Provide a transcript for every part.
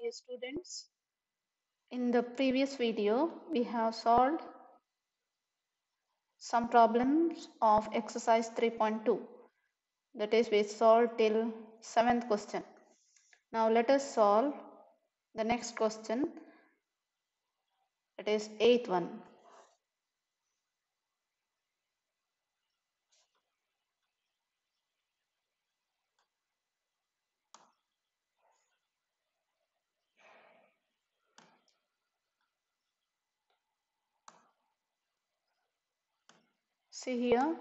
dear students. In the previous video, we have solved some problems of exercise 3.2. That is, we solved till 7th question. Now let us solve the next question, that is 8th one. See here,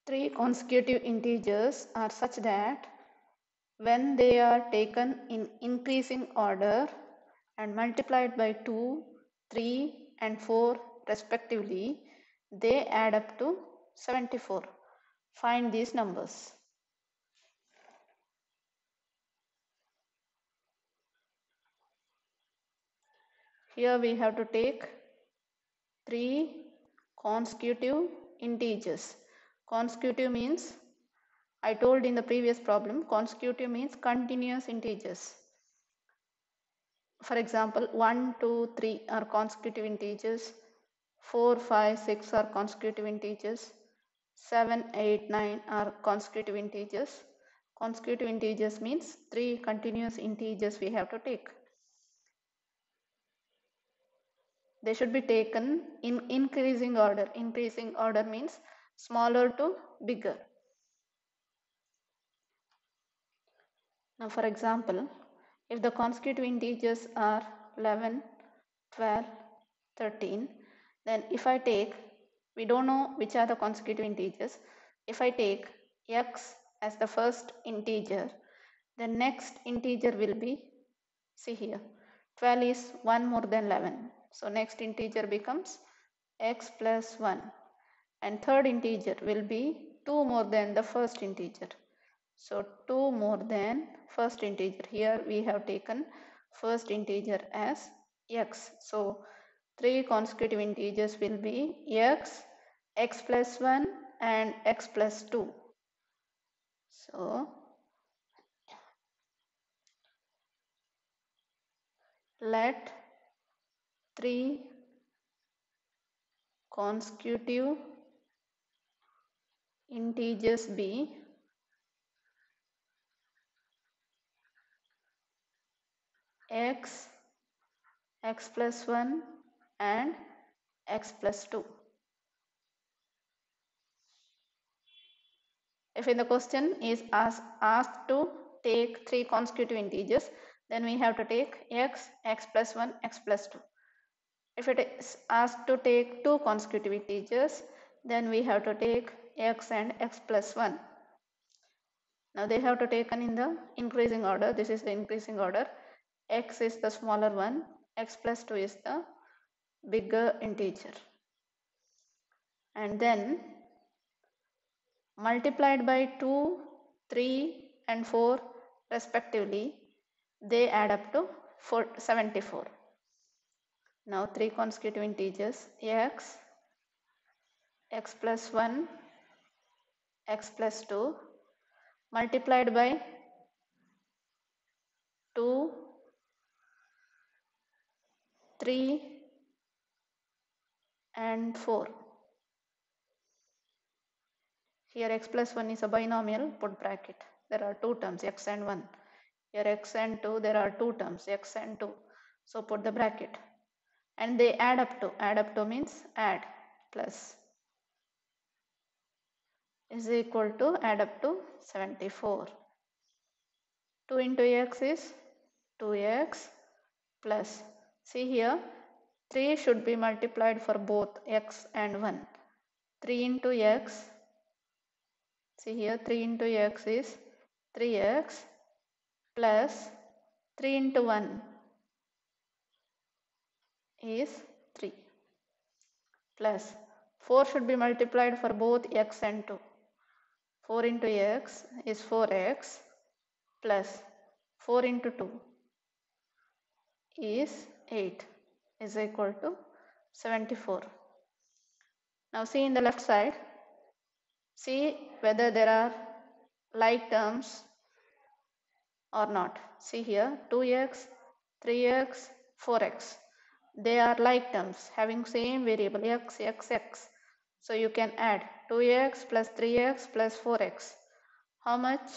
three consecutive integers are such that when they are taken in increasing order and multiplied by 2, 3 and 4 respectively, they add up to 74. Find these numbers. Here we have to take three consecutive integers. Consecutive means, I told in the previous problem, consecutive means continuous integers. For example, 1, 2, 3 are consecutive integers, 4, 5, 6 are consecutive integers, 7, 8, 9 are consecutive integers. Consecutive integers means three continuous integers we have to take. They should be taken in increasing order. Increasing order means smaller to bigger. Now for example, if the consecutive integers are 11, 12, 13, then if I take, we don't know which are the consecutive integers. If I take x as the first integer, the next integer will be, see here, 12 is 1 more than 11. So next integer becomes x plus 1. And third integer will be 2 more than the first integer. So 2 more than first integer. Here we have taken first integer as x. So three consecutive integers will be x, x plus 1 and x plus 2. So let three consecutive integers be x, x plus 1 and x plus 2. If in the question is asked to take three consecutive integers, then we have to take x, x plus 1, x plus 2. If it is asked to take two consecutive integers, then we have to take x and x plus 1. Now they have to taken in the increasing order. This is the increasing order. X is the smaller one, x plus 2 is the bigger integer. And then multiplied by 2, 3 and 4 respectively, they add up to 74. Now three consecutive integers, x, x plus 1, x plus 2 multiplied by 2, 3 and 4. Here x plus 1 is a binomial, put bracket. There are two terms, x and 1. Here x and 2, there are two terms, x and 2. So put the bracket. And they add up to means add, plus is equal to add up to 74. 2 into x is 2x plus, see here, 3 should be multiplied for both x and 1. 3 into x, see here, 3 into x is 3x plus 3 into 1 is 3 plus 4 should be multiplied for both x and 2. 4 into x is 4x plus 4 into 2 is 8 is equal to 74. Now see in the left side, see whether there are like terms or not? See here, 2x, 3x, 4x. They are like terms having same variable x, x, x. So you can add 2x plus 3x plus 4x. How much?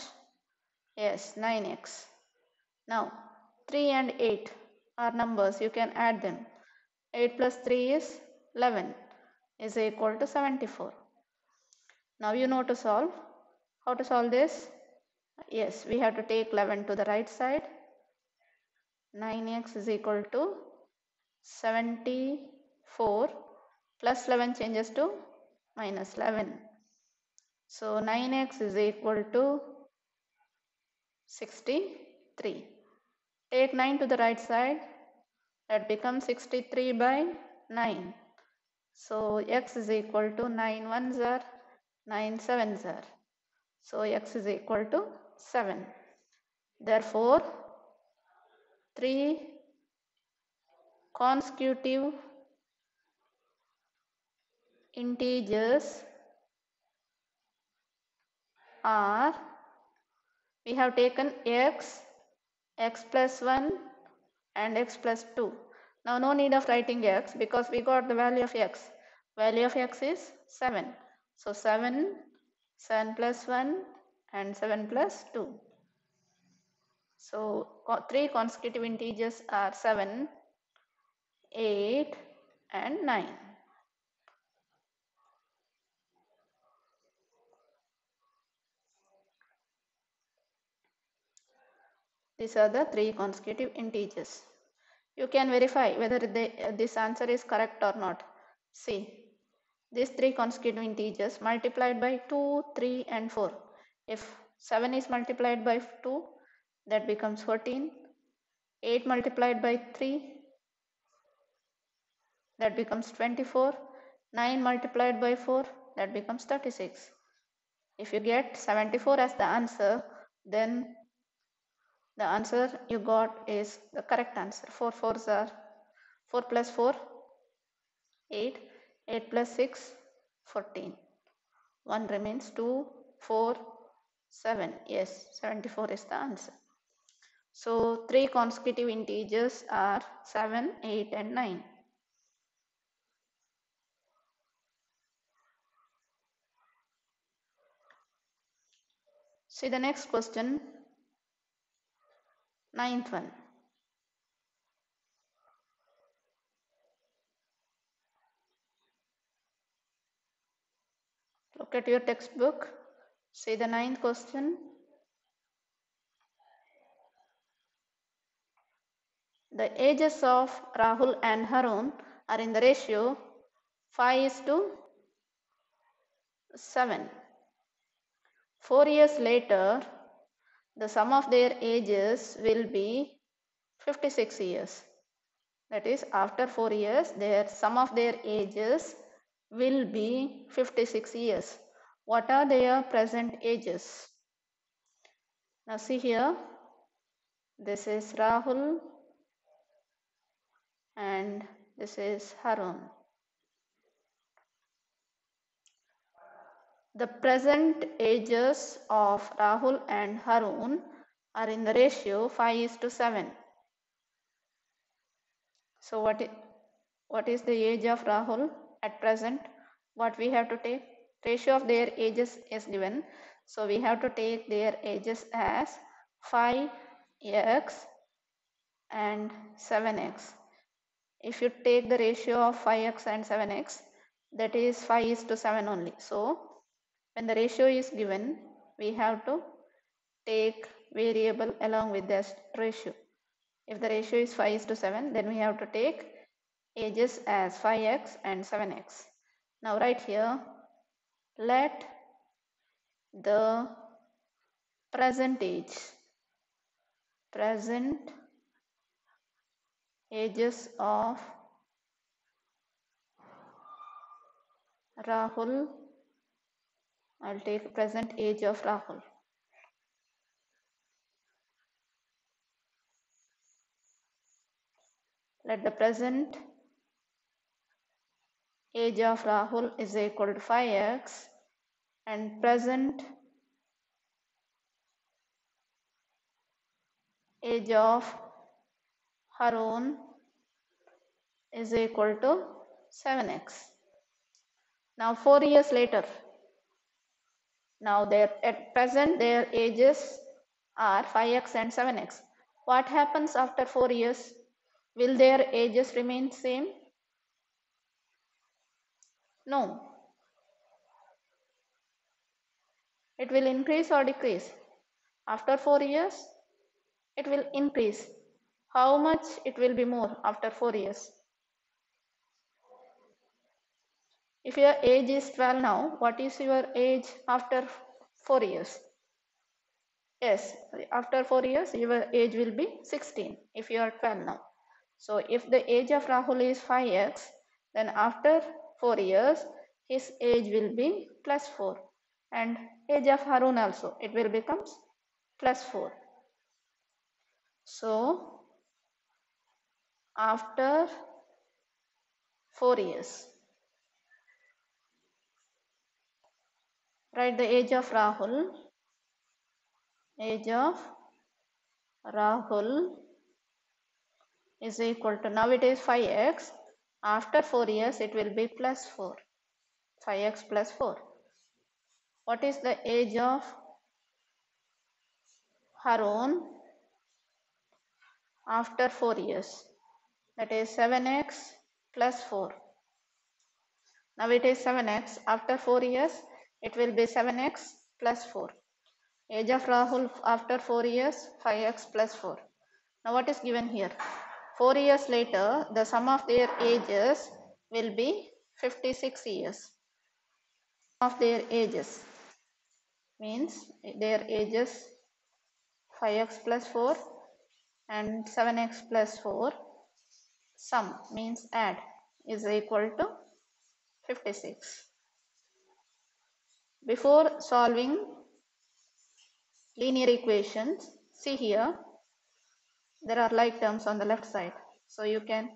Yes, 9x. Now 3 and 8 are numbers, you can add them. 8 plus 3 is 11 is equal to 74. Now you know to solve. How to solve this? Yes, we have to take 11 to the right side. 9x is equal to 74 plus 11 changes to minus 11. So 9x is equal to 63. Take 9 to the right side. That becomes 63 by 9. So x is equal to 9 ones are 9 sevens are. So x is equal to 7. Therefore, 3 consecutive integers are, we have taken x, x plus 1 and x plus 2. Now no need of writing x because we got the value of x. Value of x is 7. So 7, 7 plus 1 and 7 plus 2. So 3 consecutive integers are 7, 8 and 9. These are the 3 consecutive integers. You can verify whether this answer is correct or not. See, these 3 consecutive integers multiplied by 2, 3 and 4. If 7 is multiplied by 2, that becomes 14. 8 multiplied by 3, that becomes 24. 9 multiplied by 4, that becomes 36. If you get 74 as the answer, then the answer you got is the correct answer. 4 4s are 4 plus 4, 8. 8 plus 6, 14. 1 remains 2, 4, 7. Yes, 74 is the answer. So 3 consecutive integers are 7, 8 and 9. See the next question, 9th one. Look at your textbook. See the 9th question. The ages of Rahul and Harun are in the ratio 5:7. 4 years later, the sum of their ages will be 56 years. That is, after 4 years, their sum of their ages will be 56 years. What are their present ages? Now see here, this is Rahul and this is Harun. The present ages of Rahul and Harun are in the ratio 5:7. So what is the age of Rahul at present? What we have to take? Ratio of their ages is given. So we have to take their ages as 5x and 7x. If you take the ratio of 5x and 7x, that is 5:7 only. So when the ratio is given, we have to take variable along with this ratio. If the ratio is 5:7, then we have to take ages as 5x and 7x. Now right here, let the present ages of Rahul, I'll take present age of Rahul. Let the present age of Rahul is equal to 5x and present age of Harun is equal to 7x. Now 4 years later, now at present their ages are 5x and 7x. What happens after 4 years? Will their ages remain same? No. It will increase or decrease. After 4 years, it will increase. How much it will be more after 4 years? If your age is 12 now, what is your age after 4 years? Yes, after 4 years, your age will be 16 if you are 12 now. So if the age of Rahul is 5x, then after 4 years, his age will be plus 4. And age of Harun also, it will become plus 4. So after 4 years, write the age of Rahul. Age of Rahul is equal to, now it is 5x. After 4 years, it will be plus 4. 5x plus 4. What is the age of Harun after 4 years? That is 7x plus 4. Now it is 7x. After 4 years, it will be 7x plus 4. Age of Rahul after 4 years, 5x plus 4. Now what is given here? 4 years later, the sum of their ages will be 56 years. Of their ages means their ages 5x plus 4 and 7x plus 4, sum means add, is equal to 56. Before solving linear equations, see here, there are like terms on the left side. So you can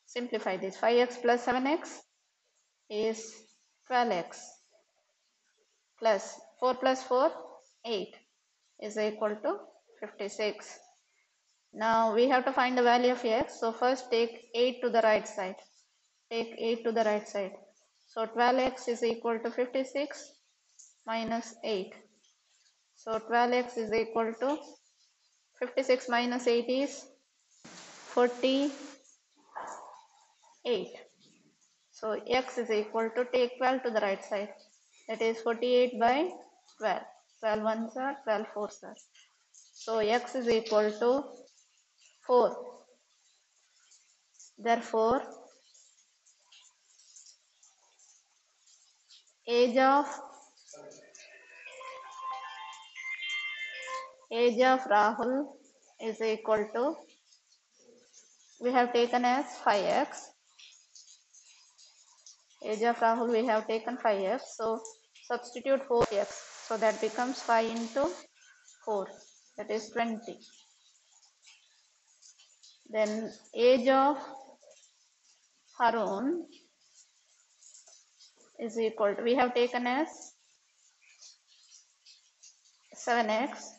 simplify this. 5x plus 7x is 12x plus 4 plus 4, 8 is equal to 56. Now we have to find the value of x. So first take 8 to the right side. Take 8 to the right side. So 12x is equal to 56 minus 8. So 12x is equal to 56 minus 8 is 48. So x is equal to, take 12 to the right side. That is 48 by 12. 12 ones are 12 fours are. So x is equal to 4. Therefore, age of Rahul is equal to, we have taken as 5x. Age of Rahul we have taken 5x. So substitute 4x. So that becomes 5 into 4. That is 20. Then age of Harun is equal to, we have taken as 7x.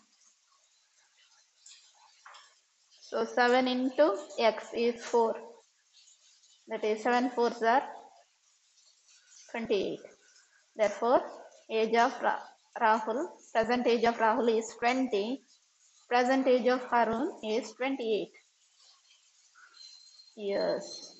So 7 into x is 4. That is 7 fours are 28. Therefore, age of Rahul, present age of Rahul is 20. Present age of Harun is 28 years.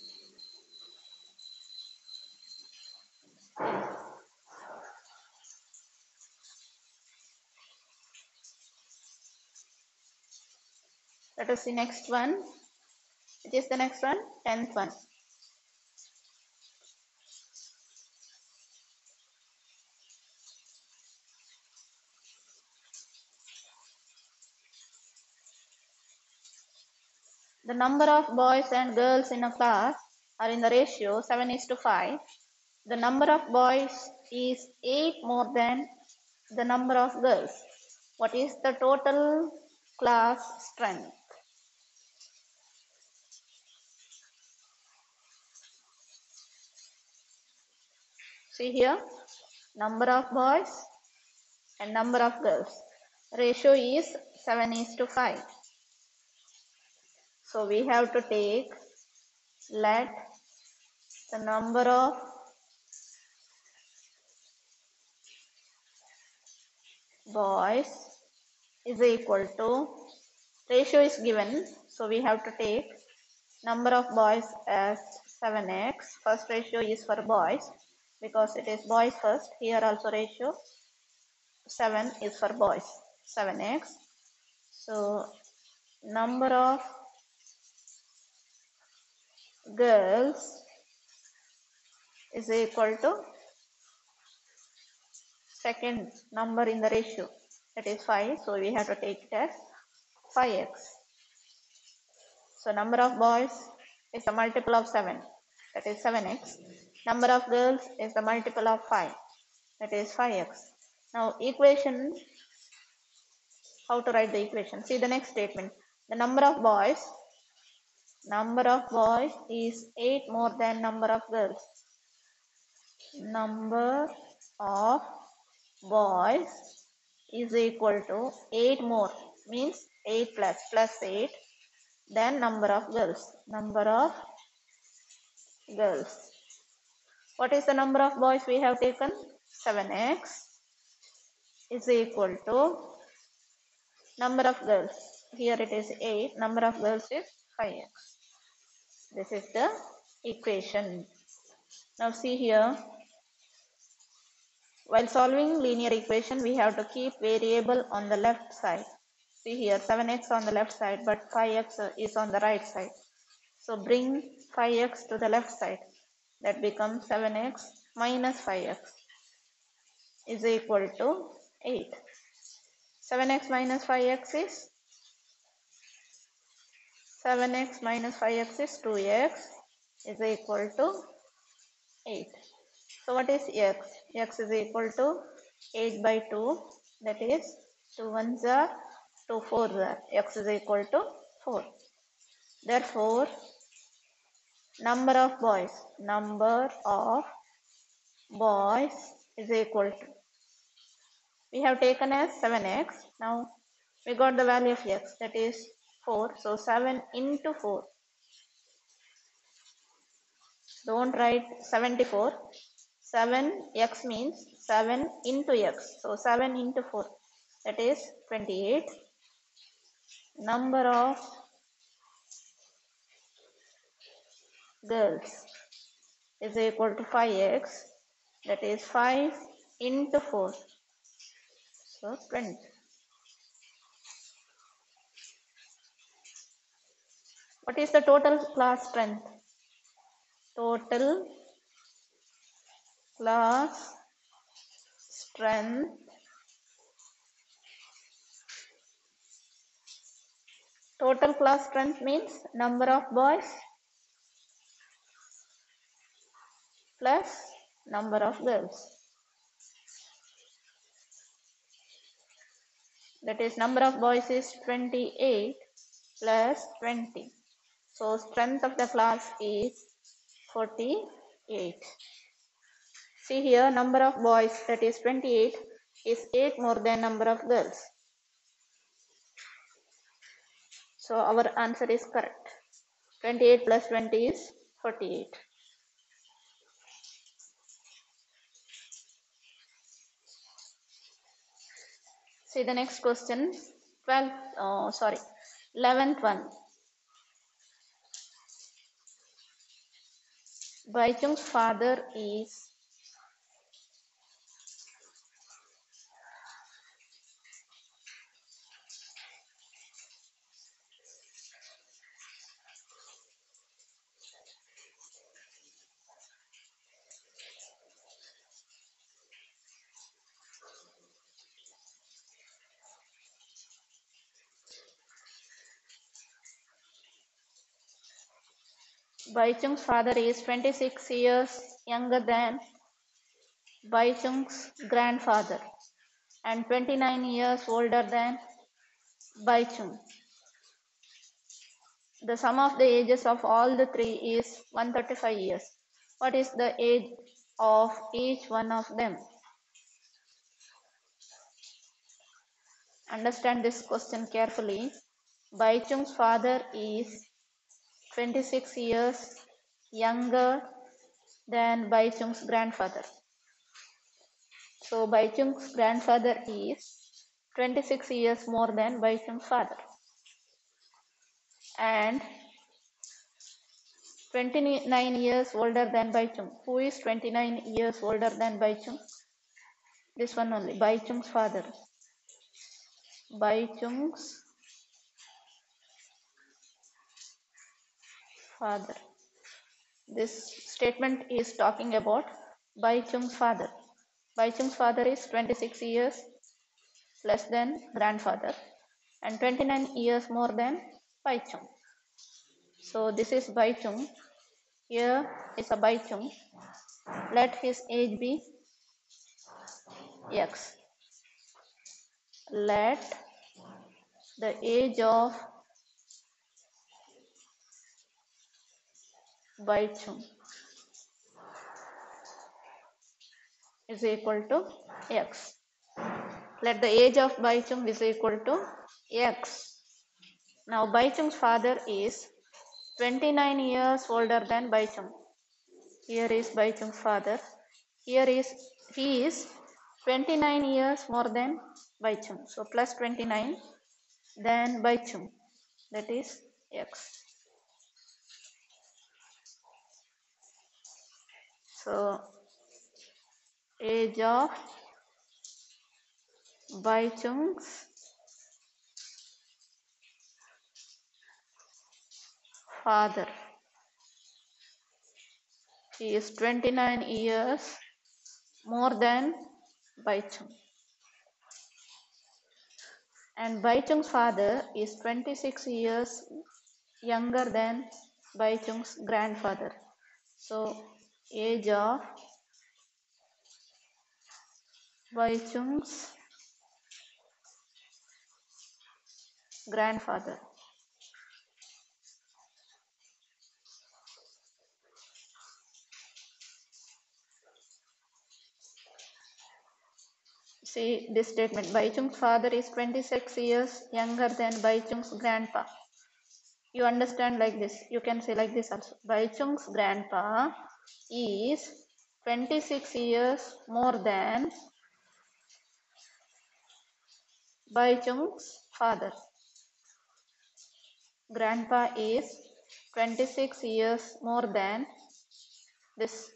Let us see next one. Which is the next one? 10th one. The number of boys and girls in a class are in the ratio 7:5. The number of boys is 8 more than the number of girls. What is the total class strength? See here, number of boys and number of girls. Ratio is 7:5. So we have to take, let the number of boys is equal to, ratio is given, so we have to take number of boys as 7x. First ratio is for boys because it is boys first. Here also ratio 7 is for boys, 7x. So number of girls is equal to second number in the ratio, that is 5. So we have to take it as 5x. So number of boys is a multiple of 7, that is 7x. Number of girls is the multiple of 5, that is 5x. Now equation, how to write the equation? See the next statement. The number of boys is 8 more than number of girls. Number of boys is equal to 8 more, means 8 plus 8, then number of girls. Number of girls. What is the number of boys we have taken? 7x is equal to number of girls. Here it is 8. Number of girls is 5x. This is the equation. Now see here. While solving linear equation, we have to keep variable on the left side. See here, 7x on the left side, but 5x is on the right side. So bring 5x to the left side. That becomes 7x minus 5x is equal to 8. 7x minus 5x is 7x minus 5x is 2x is equal to 8. So what is x? X is equal to 8 by 2, that is 2 ones are 2 fours are. X is equal to 4. Therefore, number of boys is equal to, we have taken as 7x. Now we got the value of x, that is 4. So 7 into 4. Don't write 74. 7x means 7 into x. So 7 into 4, that is 28. Number of girls is equal to 5x, that is 5 into 4. So 20. What is the total class strength? Total class strength means number of boys plus number of girls. That is, number of boys is 28 plus 20. So strength of the class is 48. See here, number of boys, that is 28, is 8 more than number of girls. So our answer is correct. 28 plus 20 is 48. See the next question. 11th one. Baichung's father is Baichung's father is 26 years younger than Baichung's grandfather and 29 years older than Baichung. The sum of the ages of all the three is 135 years. What is the age of each one of them? Understand this question carefully. Baichung's father is 26 years younger than Bai Chung's grandfather. So Bai Chung's grandfather is 26 years more than Bai Chung's father. And 29 years older than Bai Chung. Who is 29 years older than Bai Chung? This one only, Bai Chung's father. Bai Chung's father. This statement is talking about Bai Chung's father. Bai Chung's father is 26 years less than grandfather and 29 years more than Bai Chung. So this is Bai Chung. Here is a Bai Chung. Let his age be X. Let the age of Bai Chung is equal to X. Let the age of Bai Chung is equal to X. Now Bai Chung's father is 29 years older than Bai Chung. Here is Bai Chung's father. He is 29 years more than Bai Chung. So plus 29 than Bai Chung. That is X. So age of Bai Chung's father. He is 29 years more than Bai Chung. And Bai Chung's father is 26 years younger than Bai Chung's grandfather. So age of Bai Chung's grandfather. See this statement. Bai Chung's father is 26 years younger than Bai Chung's grandpa. You understand like this. You can say like this also. Bai Chung's grandpa is 26 years more than Bai Chung's father. Grandpa is 26 years more than this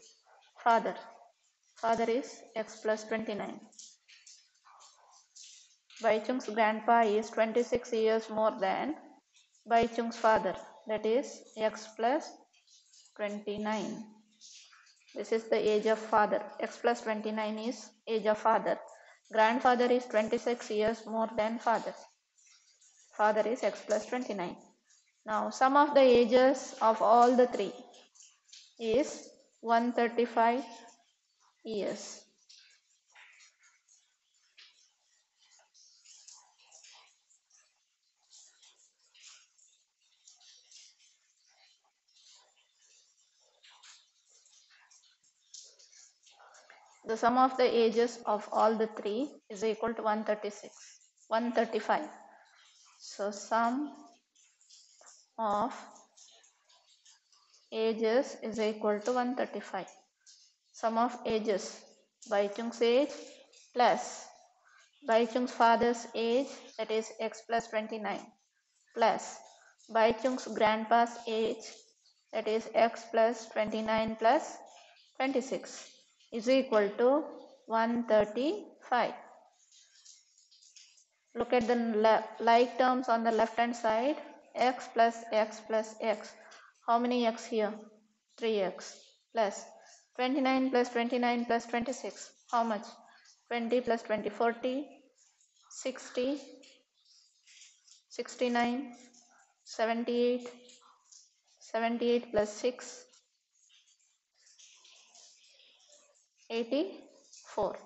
father. Father is X plus 29. Bai Chung's grandpa is 26 years more than Bai Chung's father. That is X plus 29. This is the age of father. X plus 29 is age of father. Grandfather is 26 years more than father. Father is X plus 29. Now sum of the ages of all the three is 135 years. The sum of the ages of all the three is equal to 135. So sum of ages is equal to 135. Sum of ages, Bai Chung's age plus Bai Chung's father's age, that is X plus 29, plus Bai Chung's grandpa's age, that is X plus 29 plus 26, is equal to 135. Look at the like terms on the left hand side, X plus X plus X. How many X here? 3X plus 29 plus 29 plus 26. How much? 20 plus 20, 40, 60, 69, 78, 78 plus 6, 84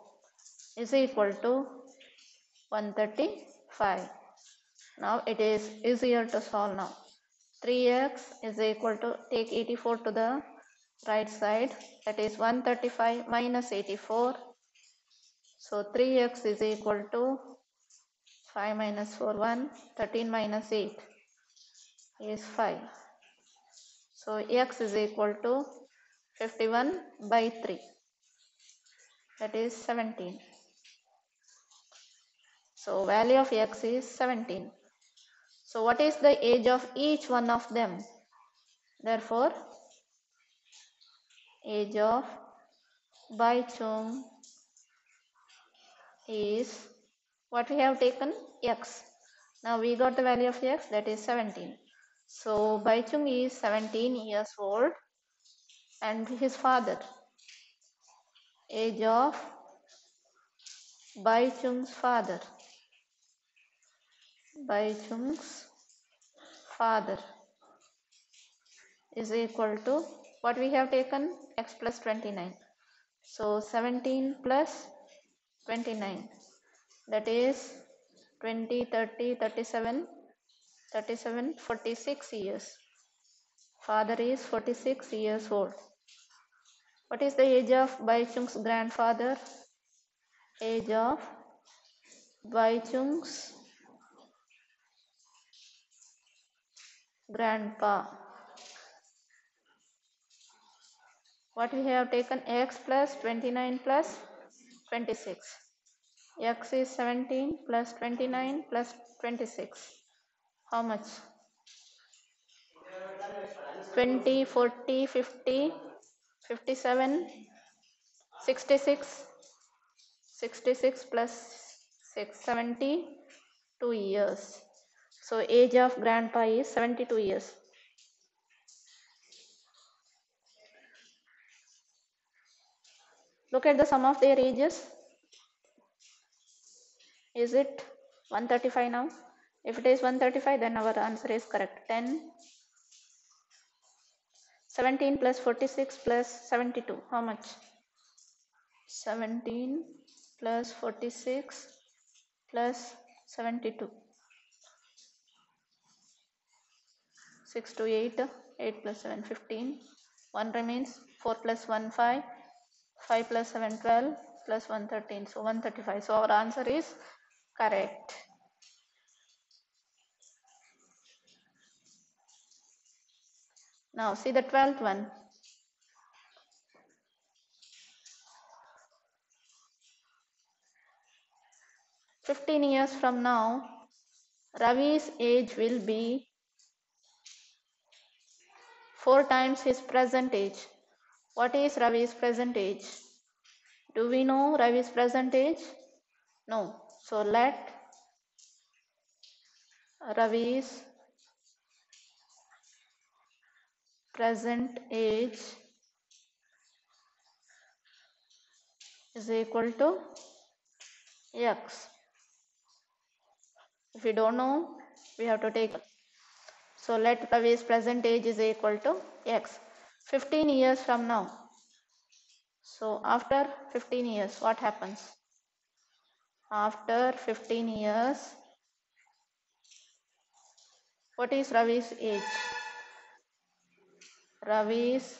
is equal to 135. Now it is easier to solve now. 3x is equal to, take 84 to the right side, that is 135 minus 84. So 3x is equal to 5 minus 4, 1, 13 minus 8 is 5. So x is equal to 51 by 3, that is 17. So value of x is 17. So what is the age of each one of them? Therefore, age of Baichung is what we have taken, x. Now we got the value of x, that is 17. So Baichung is 17 years old, and his father, age of Baichung's father is equal to what we have taken, x plus 29. So 17 plus 29, that is 20, 30, 37, 46 years. Father is 46 years old. What is the age of Baichung's grandfather? Age of Baichung's grandpa. What we have taken, x plus 29 plus 26. X is 17 plus 29 plus 26. How much? 20, 40, 50, 57, 66. 66 plus 6, 72 years. So age of grandpa is 72 years. Look at the sum of their ages. Is it 135 now? If it is 135, then our answer is correct. 10, 17 plus 46 plus 72. How much? 17 plus 46 plus 72. 6 to 8, 8 plus 7, 15. 1 remains, 4 plus 1, 5. 5 plus 7, 12, plus 1, 13. So 135. So our answer is correct. Now see the 12th one. "15 years from now, Ravi's age will be 4 times his present age." What is Ravi's present age? Do we know Ravi's present age? No. So let Ravi's present age is equal to x. If we don't know, we have to take. So let Ravi's present age is equal to x. 15 years from now. So after 15 years, what happens? After 15 years, what is Ravi's age? Ravi's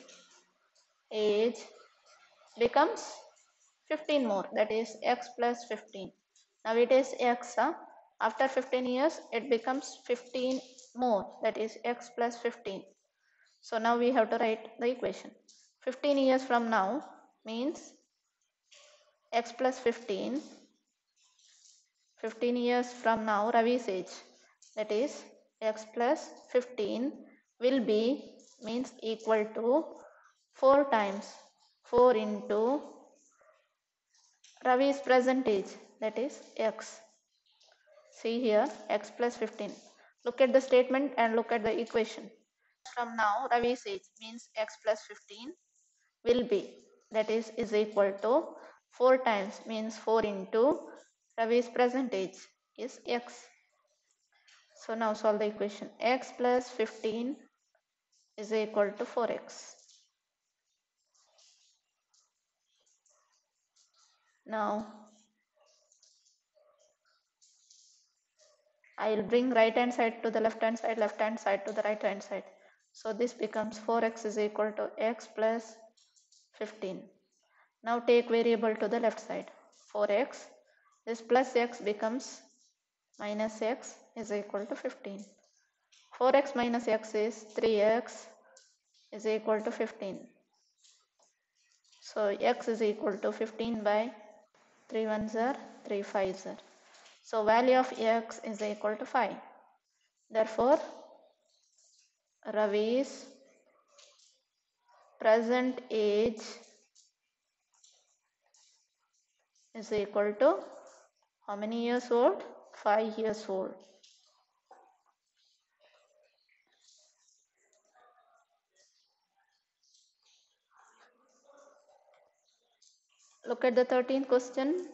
age becomes 15 more, that is x plus 15. Now it is x. After 15 years, it becomes 15 more, that is x plus 15. So now we have to write the equation. 15 years from now means x plus 15. 15 years from now, Ravi's age, that is x plus 15 will be, means equal to 4 times 4 into Ravi's present age, that is x. See here, x plus 15. Look at the statement and look at the equation. From now, Ravi's age means x plus 15 will be, that is equal to 4 times, means 4 into Ravi's present age is x. So now solve the equation. X plus 15 is equal to 4x. Now I will bring right hand side to the left hand side to the right hand side. So this becomes 4x is equal to x plus 15. Now take variable to the left side. 4x. This plus x becomes minus x is equal to 15. 4x minus x is 3x is equal to 15. So x is equal to 15 by 3 ones are 3 fives are. So value of x is equal to 5. Therefore, Ravi's present age is equal to how many years old? 5 years old. Look at the 13th question.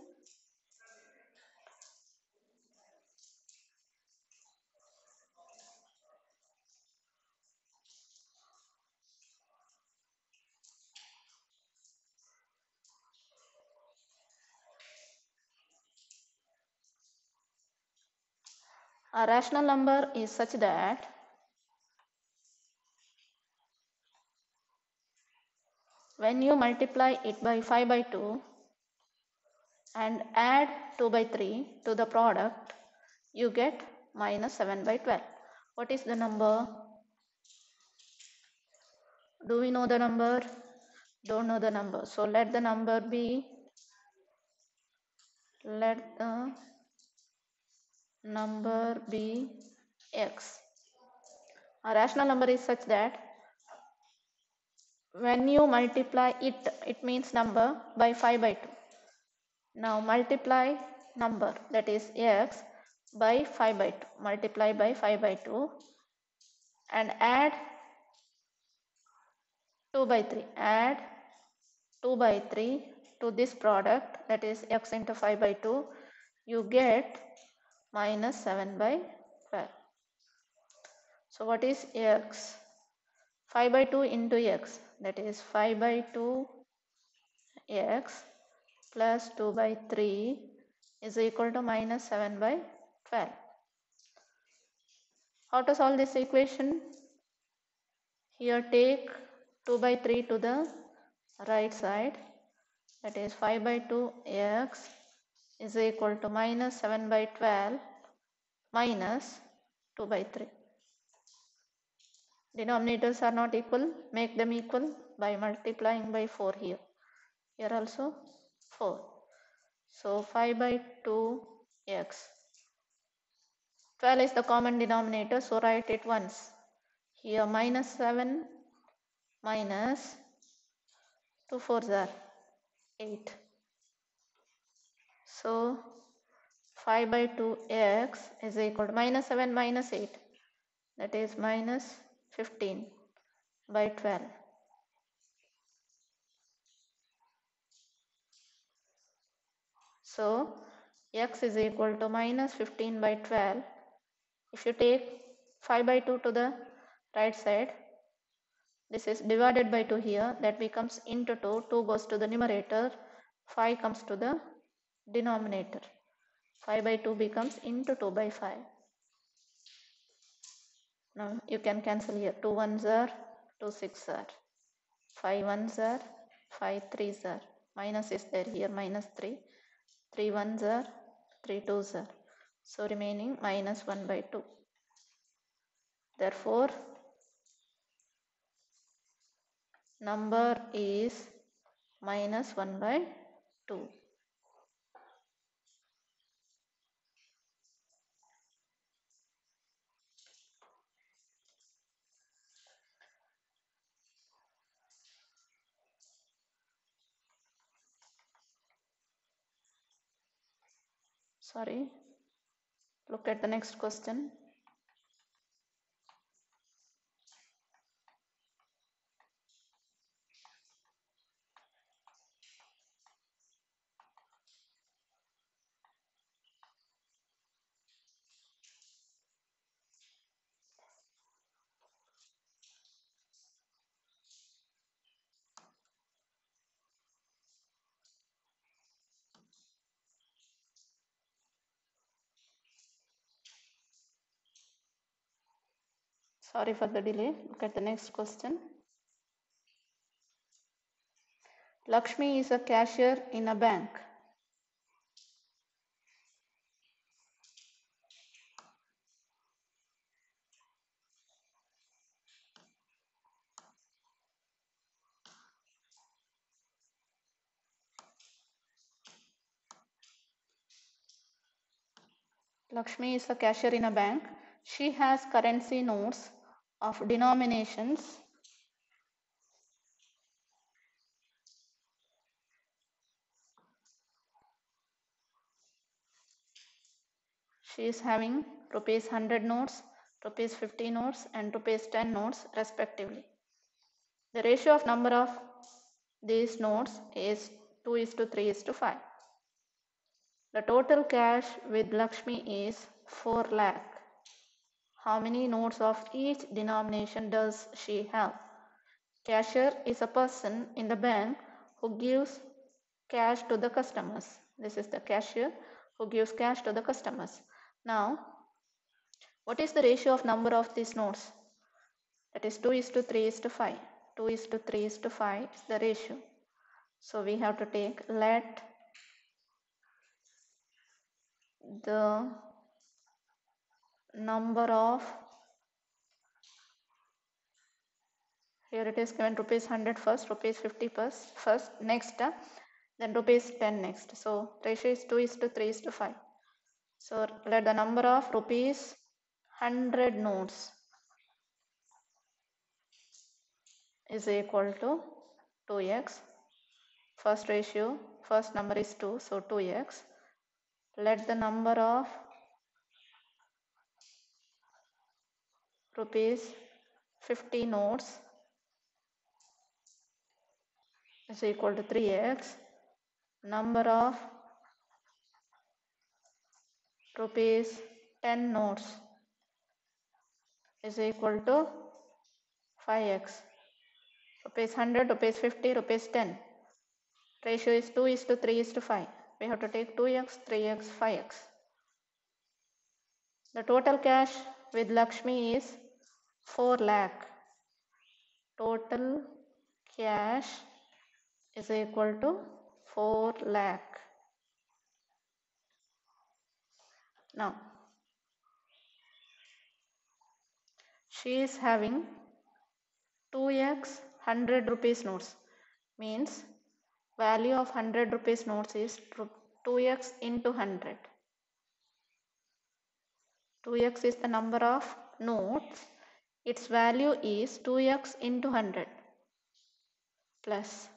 A rational number is such that when you multiply it by 5 by 2 and add 2 by 3 to the product, you get minus 7 by 12. What is the number? Do we know the number? Don't know the number. So let the number be x. A rational number is such that when you multiply it means number by 5 by 2. Now multiply number, that is x, by 5 by 2. Multiply by 5 by 2 and add 2 by 3. Add 2 by 3 to this product, that is x into 5 by 2. You get minus 7 by 12. So what is x? 5 by 2 into x, that is 5 by 2 x plus 2 by 3 is equal to minus 7 by 12. How to solve this equation? Here take 2 by 3 to the right side, that is 5 by 2 x is equal to minus 7 by 12 minus 2 by 3. Denominators are not equal, make them equal by multiplying by 4 here. Here also 4. So 5 by 2 x. 12 is the common denominator, so write it once. Here minus 7 minus 2 4s are 8. So 5 by 2 x is equal to minus 7 minus 8, that is minus 15 by 12. So x is equal to minus 15 by 12. If you take 5 by 2 to the right side, this is divided by 2 here, that becomes into 2. 2 goes to the numerator, 5 comes to the denominator. 5 by 2 becomes into 2 by 5. Now you can cancel here. 2 ones are 2 6 are. 5 ones are 5 3s are. Minus is there here, minus 3. 3 ones are 3 2s are. So remaining minus 1 by 2. Therefore, number is minus 1 by 2. Sorry. Look at the next question. Sorry for the delay. Look at the next question. Lakshmi is a cashier in a bank. Lakshmi is a cashier in a bank. She has currency notes of denominations she is having rupees 100 notes, rupees 50 notes and rupees 10 notes respectively. The ratio of number of these notes is 2:3:5. The total cash with Lakshmi is 4 lakh. How many notes of each denomination does she have? Cashier is a person in the bank who gives cash to the customers. This is the cashier who gives cash to the customers. Now, what is the ratio of number of these notes? That is 2:3:5. 2:3:5 is the ratio. So we have to take let the number of, here it is given rupees 100 first, rupees 50 first, next, then rupees 10 next. So ratio is 2:3:5. So let the number of rupees 100 notes is equal to 2x. First ratio, first number is 2, so 2x. Let the number of rupees 50 notes is equal to 3x. Number of rupees 10 notes is equal to 5x. Rupees 100, rupees 50, rupees 10. Ratio is 2:3:5. We have to take 2x, 3x, 5x. The total cash with Lakshmi is 4 lakh. Total cash is equal to 4 lakh. Now, she is having 2x 100 rupees notes. Means value of 100 rupees notes is 2x into 100. 2x is the number of notes. Its value is 2x into 100 plus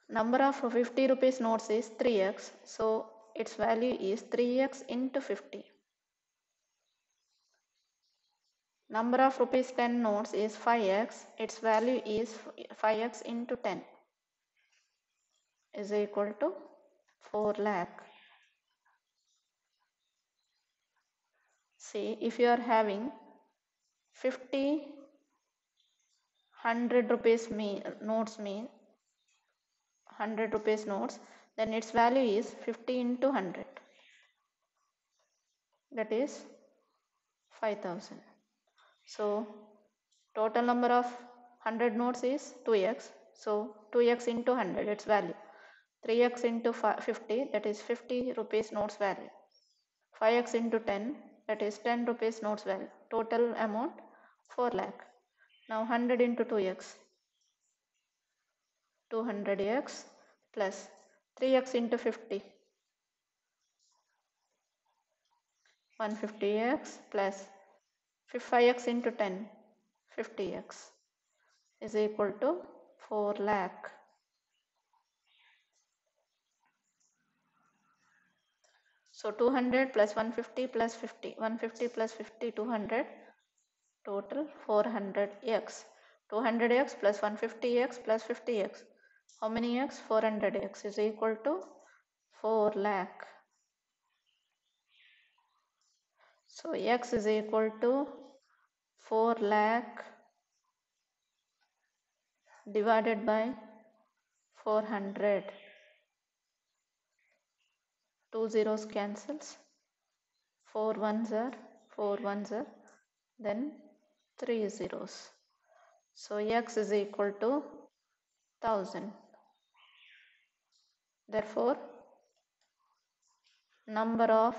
number of 50 rupees notes is 3x. So its value is 3x into 50. Number of rupees 10 notes is 5x. Its value is 5x into 10 is equal to 4 lakh. See, if you are having 50 100 rupees notes mean 100 rupees notes, then its value is 50 into 100. That is 5000. So total number of 100 notes is 2x. So 2x into 100 its value. 3x into 50 that is 50 rupees notes value. 5x into 10 that is 10 rupees notes value. Total amount 4 lakh. Now 100 into 2x. 200x plus 3x into 50. 150x plus 5x into 10. 50x is equal to 4 lakh. So 200 plus 150 plus 50. 150 plus 50, 200. Total 400x. 200x plus 150x plus 50x. How many x? 400x is equal to 4 lakh. So x is equal to 4 lakh divided by 400. 2 zeros cancels. 4 ones are 4 ones are, then 3 zeros. So x is equal to 1000. Therefore, number of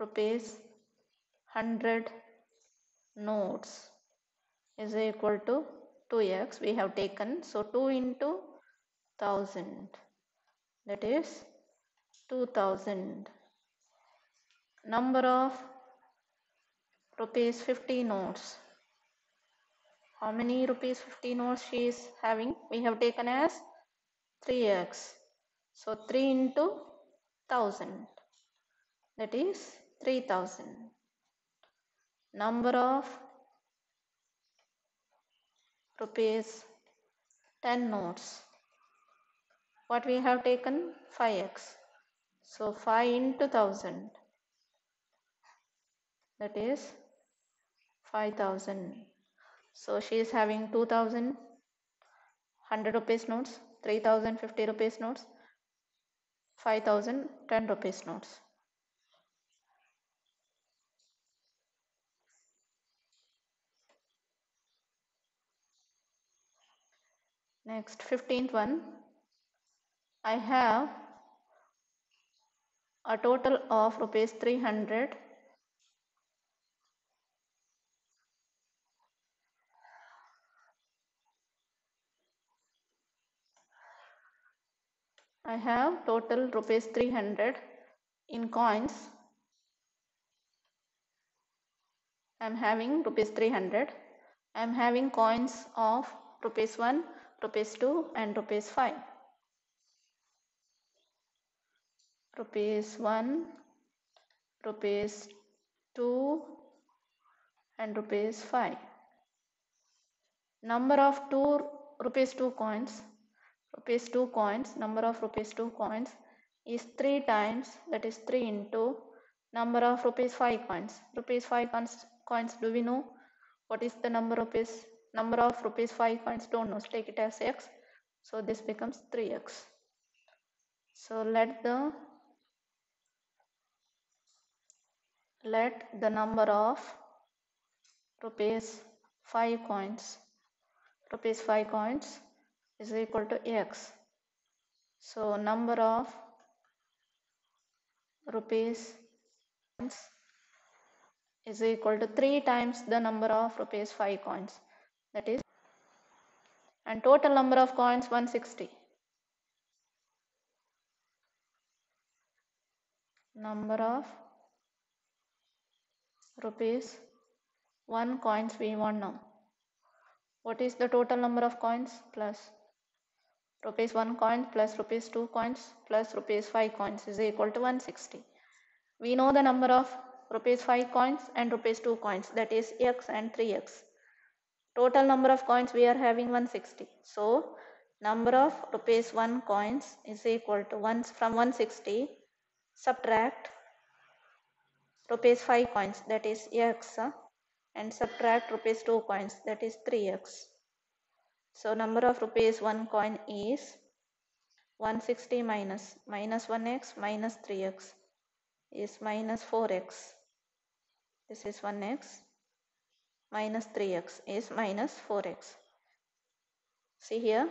rupees 100 notes is equal to 2x. We have taken, so 2 into 1000, that is 2000. Number of rupees 50 notes. How many rupees 50 notes she is having? We have taken as 3x. So 3 into 1000, that is 3000. Number of rupees 10 notes. What we have taken? 5x. So 5 into 1000, that is 5000. So she is having 2000 100 rupees notes, 3000 50 rupees notes, 5000 10 rupees notes. Next, 15th one. I have a total of rupees 300. I have total rupees 300 in coins. I am having rupees 300. I am having coins of rupees 1, rupees 2 and rupees 5. Rupees 1, rupees 2 and rupees 5. Number of rupees 2 coins, number of rupees 2 coins is 3 times, that is 3 into number of rupees 5 coins. Rupees 5 coins, do we know what is the number of rupees 5 coins? Don't know, take it as x. So this becomes 3x. So let the number of rupees 5 coins is equal to x. So number of rupees is equal to 3 times the number of rupees 5 coins, that is, and total number of coins 160. Number of rupees 1 coins we want now. What is the total number of coins? Plus rupees 1 coins plus rupees 2 coins plus rupees 5 coins is equal to 160. We know the number of rupees 5 coins and rupees 2 coins, that is x and 3x. Total number of coins we are having 160. So number of rupees 1 coins is equal to from 160 subtract rupees 5 coins, that is x, and subtract rupees 2 coins, that is 3x. So number of rupees 1 coin is 160 minus 1x minus 3x is minus 4x. This is 1x minus 3x is minus 4x. See here,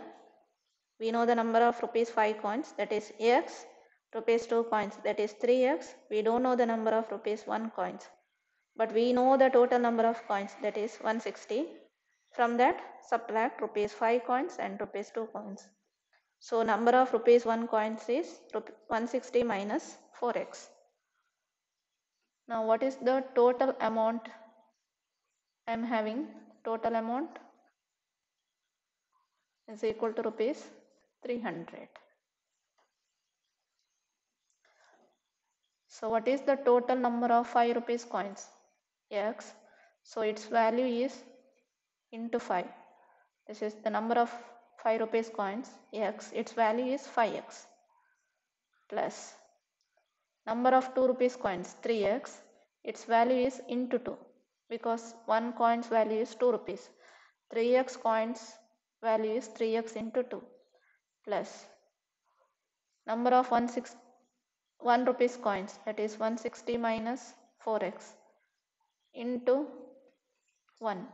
we know the number of rupees 5 coins, that is x, rupees 2 coins, that is 3x. We don't know the number of rupees 1 coins, but we know the total number of coins, that is 160. From that subtract rupees 5 coins and rupees 2 coins. So number of rupees 1 coins is 160 minus 4x. Now what is the total amount I am having? Total amount is equal to rupees 300. So what is the total number of 5 rupees coins? X. So its value is into 5. This is the number of 5 rupees coins, x. Its value is 5x. Plus number of 2 rupees coins, 3x. Its value is into 2, because 1 coin's value is 2 rupees. 3x coins value is 3x into 2, plus number of 1 rupees coins, that is 160 minus 4x into 1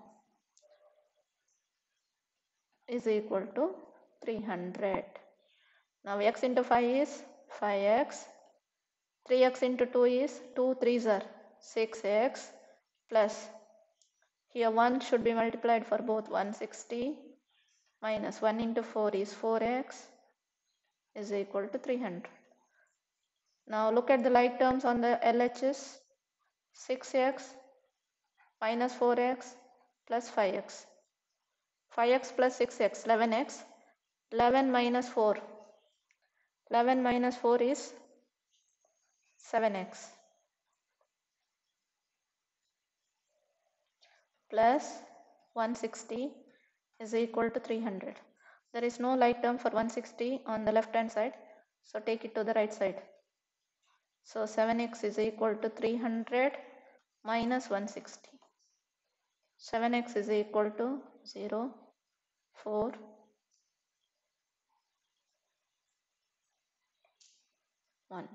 is equal to 300. Now x into 5 is 5x, 3x into 2 is 2 3s are 6x, plus here 1 should be multiplied for both, 160 minus 1 into 4 is 4x is equal to 300. Now look at the like terms on the LHS. 6x minus 4x plus 5x. 5x plus 6x, 11x. 11 minus 4. 11 minus 4 is 7x. Plus 160 is equal to 300. There is no like term for 160 on the left hand side, so take it to the right side. So 7x is equal to 300 minus 160. 7x is equal to 0, 4, 1.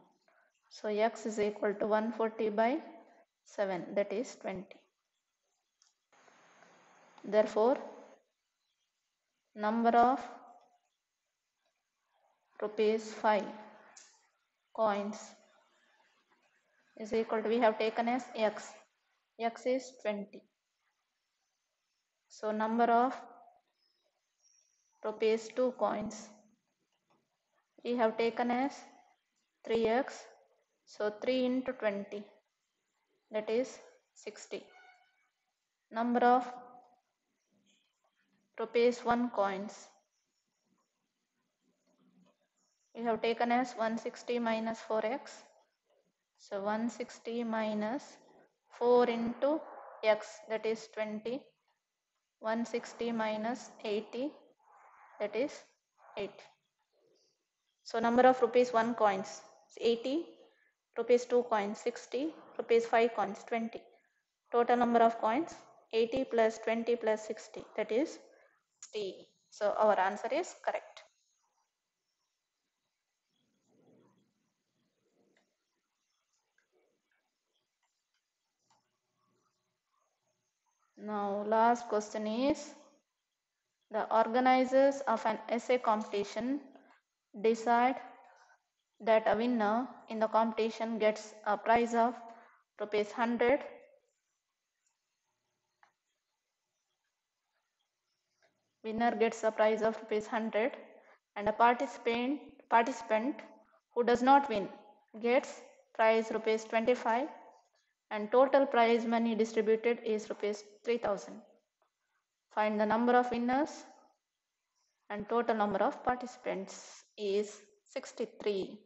So x is equal to 140 by 7, that is 20. Therefore, number of rupees 5 coins is equal to, we have taken as x. X is 20. So number of rupees 2 coins we have taken as 3x. So 3 into 20, that is 60. Number of rupees 1 coins we have taken as 160 minus 4x. So 160 minus 4 into x, that is 20. 160 minus 80, that is 80. So number of rupees 1 coins 80, rupees 2 coins 60, rupees 5 coins 20. Total number of coins 80 plus 20 plus 60, that is 60. So our answer is correct. Now last question is, the organizers of an essay competition decide that a winner in the competition gets a prize of rupees 100. Winner gets a prize of rupees 100 and a participant who does not win gets prize rupees 25, and total prize money distributed is rupees 3000. Find the number of winners, and total number of participants is 63.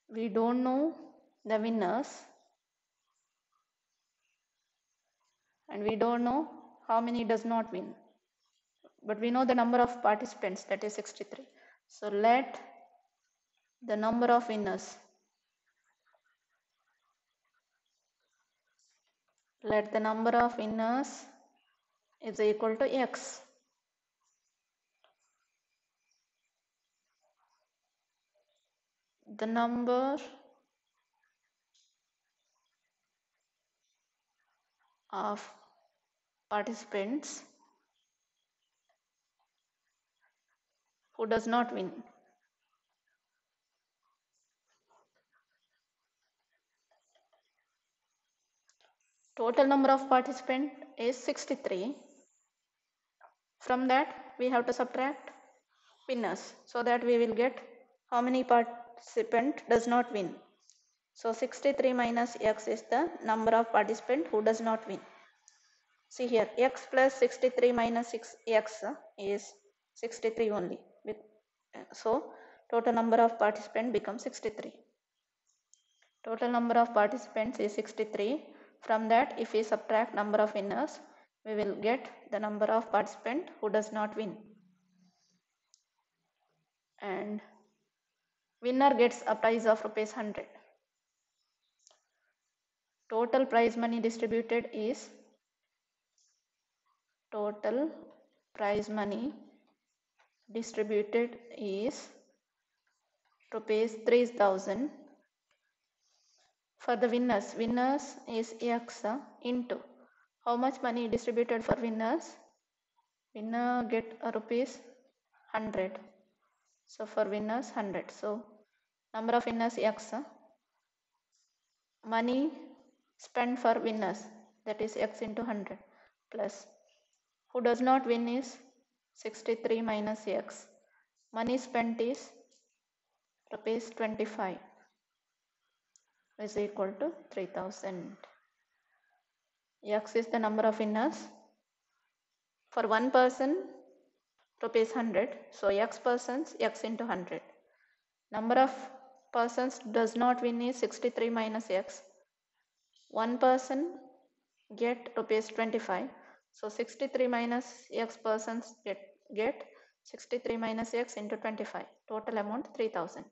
We don't know the winners and we don't know how many does not win, but we know the number of participants, that is 63. So let the number of winners, let the number of winners is equal to x. The number of participants who does not win. Total number of participants is 63. From that we have to subtract winners so that we will get how many participant does not win. So 63 minus x is the number of participant who does not win. See here, x plus 63 minus x is 63 only. So total number of participants becomes 63. Total number of participants is 63. From that, if we subtract number of winners, we will get the number of participants who does not win. And winner gets a prize of rupees 100. Total prize money distributed is rupees 3000. For the winners is x into how much money distributed for winners. Winner get a rupees 100. So for winners 100. So number of winners x. Money spent for winners, that is x into 100, plus who does not win is 63 minus x. money spent is rupees 25 is equal to 3000. X is the number of winners. For one person, rupees 100. So X persons, X into 100. Number of persons does not win is 63 minus X. One person get rupees 25. So 63 minus X persons get 63 minus X into 25. Total amount 3000.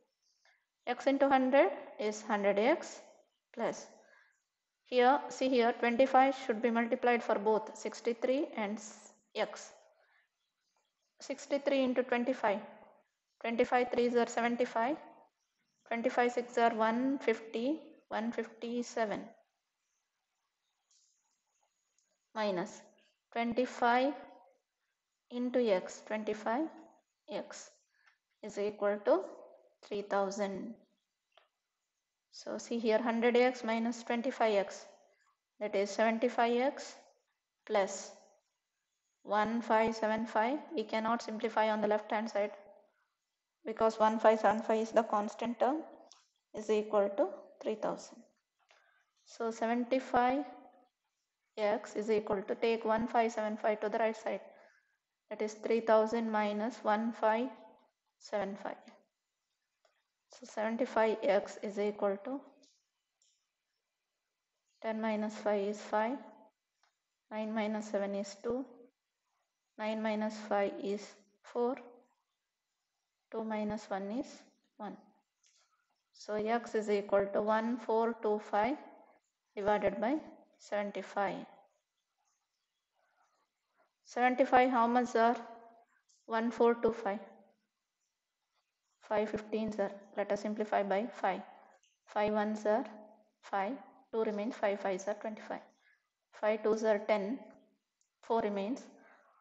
X into 100 is 100X plus. Here, see here, 25 should be multiplied for both 63 and X. 63 into 25. 25 3s are 75. 25 6 are 150. 157 minus 25 into X. 25 X is equal to 3000. So see here 100X minus 25X, that is 75X plus 1575. We cannot simplify on the left hand side because 1575 is the constant term, is equal to 3000. So 75X is equal to, take 1575 to the right side, that is 3000 minus 1575. So 75X is equal to 10 minus 5 is 5, 9 minus 7 is 2, 9 minus 5 is 4, 2 minus 1 is 1. So X is equal to 1425 divided by 75. 75 how much are? 1425. 5 15s are. Let us simplify by 5. 5 1s are 5. 2 remains. 5 5s are 25. 5 2s are 10. 4 remains.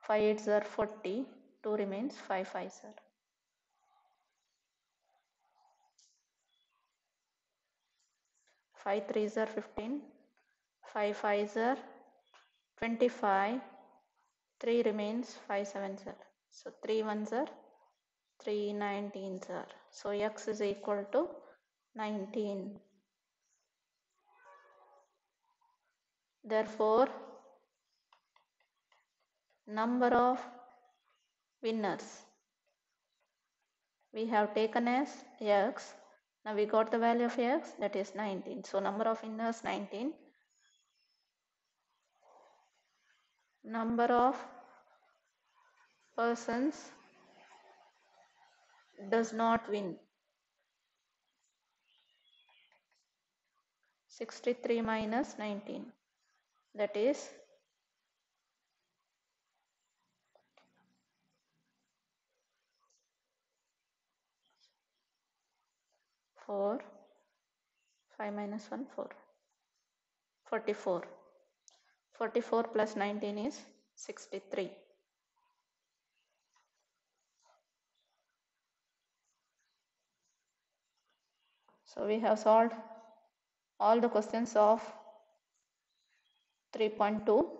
5 8s are 40. 2 remains. 5 5s are. 5 3s are 15. 5 5s are 25. 3 remains. 5 7s are. So 3 1s are 3 19s are. So X is equal to 19. Therefore, number of winners we have taken as X. Now we got the value of X, that is 19. So number of winners 19. Number of persons does not win. 63 minus 19. That is 4. 5 minus 1, 4. 44. 44 plus 19 is 63. So we have solved all the questions of 3.2.